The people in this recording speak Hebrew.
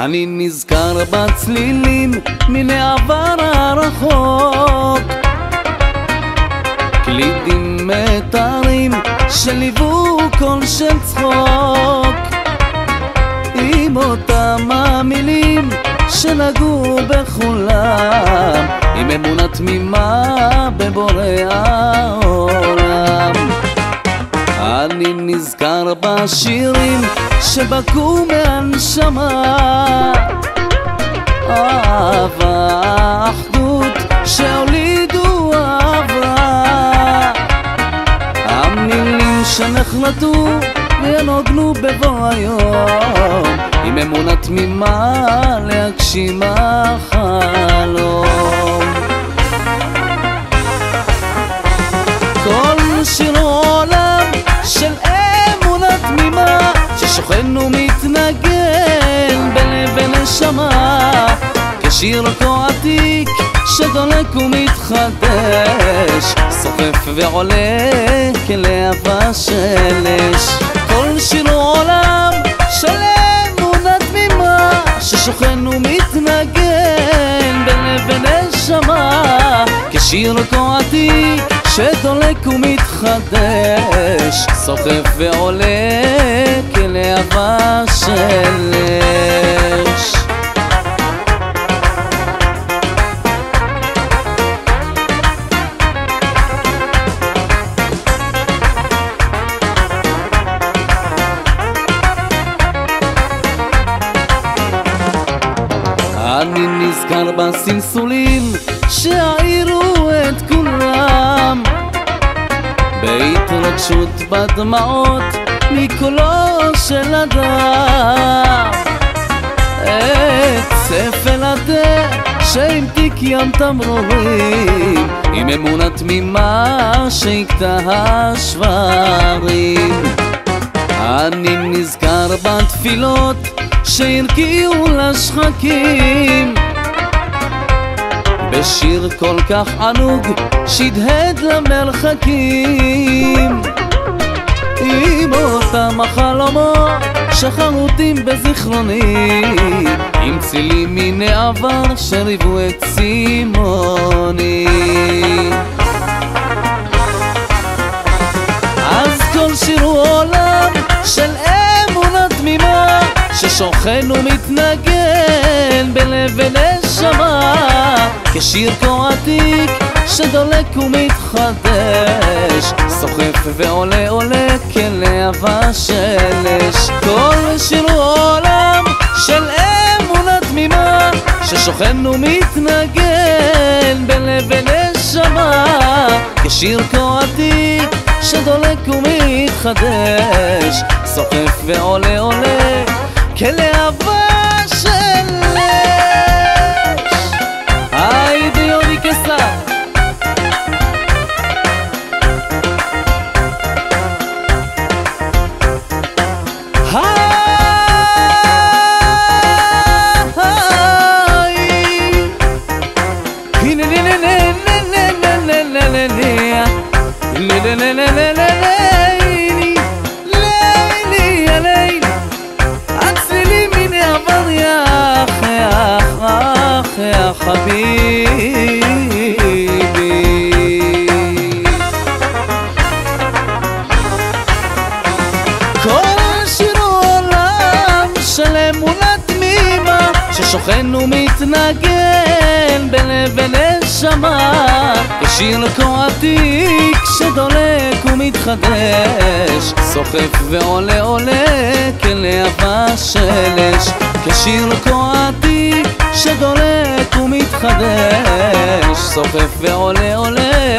אני נזכר בצלילים מן העבר הרחוק, קלידים מתרים שליוו קול של צחוק, עם אותם המילים שנגעו בכולם, עם אמונה תמימה בבורא העולם. אני נזכר בשירים שבקעו מהנשמה, אהבה, אחדות שהולידו אהבה, המילים שנחלטו וינוגנו בבוא היום, עם אמונה תמימה להגשים החלום. כל שיר עולם של אמונה תמימה ששוכן ומתנגן בלב ונשמה, כשיר כה עתיק שדולק ומתחדש, סוחף ועולה כלהבה של אש. כל שיר עולם של אמונה תמימה ששוכן ומתנגן בלב ונשמה, כשיר כה עתיק שדולק ומתחדש, סוחף ועולה כלהבה של אש. אני נזכר בסלסולים שהעירו את כולם, בהתרגשות בדמעות מקולו של אדם, את ספל התה שהמתיק ים תמרורים, עם אמונה תמימה שהכתה השברים. אני נזכר בתפילות שהרקיעו לשחקים, בשיר כל כך ענוג שהדהד למרחקים, עם אותם החלומות שחרוטים בזיכרוני, עם צילים מן העבר שריבו את צימוני. אז כל שיר הוא עולם של אמונה תמימה ששוכן ומתנגן בלב ונשמה, כשיר כה עתיק שדולק ומתחדש, סוחף ועולה עולה כלהבה של אש. כל שיר הוא עולם של אמונה תמימה ששוכן ומתנגן בלב ונשמה, כשיר כה עתיק שדולק ומתחדש, סוחף ועולה עולה כלהבה של אש. היידי יוני קסה يا حبيبي. כל שיר עולם של אמונה תמימה ששוכן ומתנגן בלב ונשמה, כשיר כה עתיק שדולק ומתחדש, סוחף ועולה עולה כלהבה של אש. כשיר כה עתיק שדולק ומתחדש, סוחף ועולה עולה